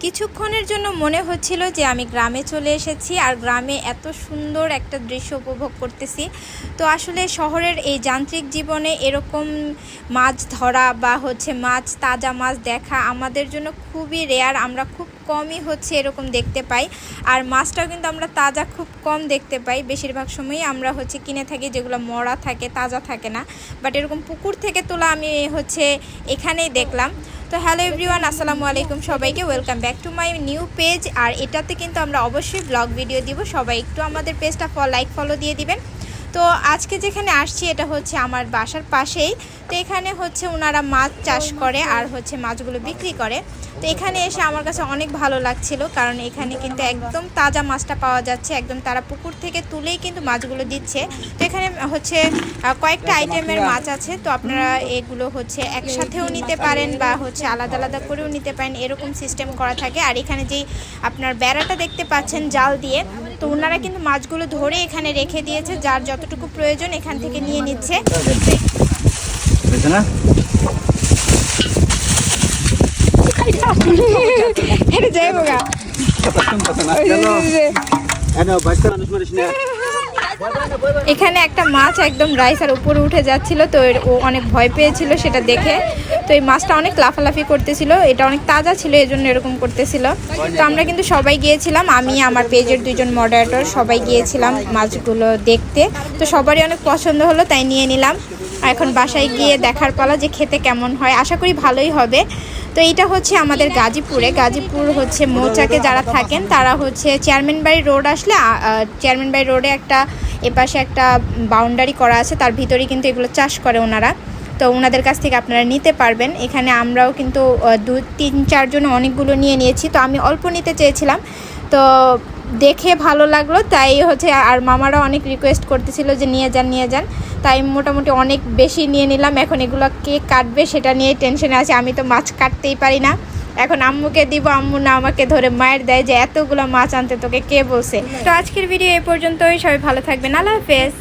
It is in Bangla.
কিছুক্ষণের জন্য মনে হচ্ছিল যে আমি গ্রামে চলে এসেছি আর গ্রামে এত সুন্দর একটা দৃশ্য উপভোগ করতেছি। তো আসলে শহরের এই যান্ত্রিক জীবনে এরকম মাছ ধরা বা মাছ, তাজা মাছ দেখা আমাদের জন্য খুবই রেয়ার। আমরা খুব কমই এরকম দেখতে পাই। আর মাছটাও কিন্তু আমরা তাজা খুব কম দেখতে পাই। বেশিরভাগ সময়ই আমরা কিনে থাকি যেগুলো মরা থাকে, তাজা থাকে না। বাট এরকম পুকুর থেকে তোলা আমি এখানেই দেখলাম। তো হ্যালো এভরিওয়ান, আসসালামু আলাইকুম সবাইকে, welcome back to my new page. আর এটাতে কিন্তু আমরা অবশ্যই ব্লগ ভিডিও দিব। সবাই একটু আমাদের পেজটা লাইক ফলো দিয়ে দিবেন। তো আজকে যেখানে আসছি এটা আমার বাসার পাশেই। তো এখানে ওনারা মাছ চাষ করে আর মাছগুলো বিক্রি করে। তো এখানে এসে আমার কাছে অনেক ভালো লাগছিল, কারণ এখানে কিন্তু একদম তাজা মাছটা পাওয়া যাচ্ছে। একদম তারা পুকুর থেকে তুলেই কিন্তু মাছগুলো দিচ্ছে। তো এখানে কয়েকটা আইটেমের মাছ আছে। তো আপনারা এগুলো একসাথেও নিতে পারেন বা আলাদা আলাদা করেও নিতে পারেন, এরকম সিস্টেম করা থাকে। আর এখানে যেই আপনার বেড়াটা দেখতে পাচ্ছেন জাল দিয়ে, তো ওনারা কিন্তু মাছগুলো ধরে এখানে রেখে দিয়েছে, যার যতটুকু প্রয়োজন এখান থেকে নিয়ে নিচ্ছে। এখানে একটা মাছ একদম রাইসার উপরে উঠে যাচ্ছিল, তো ও অনেক ভয় পেয়েছিল সেটা দেখে। তো এই মাছটা অনেক লাফালাফি করতেছিল, এটা অনেক তাজা ছিল, এই জন্য এরকম করতেছিল। তো আমরা কিন্তু সবাই গিয়েছিলাম, আমি আমার পেজের 2জন মডারেটর সবাই গিয়েছিলাম মাছগুলো দেখতে। তো সবারই অনেক পছন্দ হলো, তাই নিয়ে নিলাম। এখন বাসায় গিয়ে দেখার পালা যে খেতে কেমন হয়। আশা করি ভালোই হবে। তো এইটা আমাদের গাজীপুরে। গাজীপুর মৌচাকে যারা থাকেন তারা চেয়ারম্যান বাড়ি রোড আসলে, চেয়ারম্যান বাড়ি রোডে এপাশে একটা বাউন্ডারি করা আছে, তার ভিতরেই কিন্তু এগুলো চাষ করে ওনারা। তো ওনাদের কাছ থেকে আপনারা নিতে পারবেন। এখানে আমরাও কিন্তু 2-3-4 জন অনেকগুলো নিয়ে নিয়েছি। তো আমি অল্প নিতে চেয়েছিলাম, তো দেখে ভালো লাগলো, তাই আর মামারা অনেক রিকোয়েস্ট করতেছিল যে নিয়ে যান। তাই মোটামুটি অনেক বেশি নিয়ে নিলাম। এখন এগুলো কে কাটবে সেটা নিয়ে টেনশনে আছে। আমি তো মাছ কাটতেই পারি না। এখন আম্মুকে দিব, আম্মু না আমাকে ধরে মায়ের দেয় যে এতগুলো মাছ আনতে তোকে কে বলছে। তো আজকের ভিডিও এই পর্যন্তই। সবাই ভালো থাকবেন, আল্লাহ হাফেজ।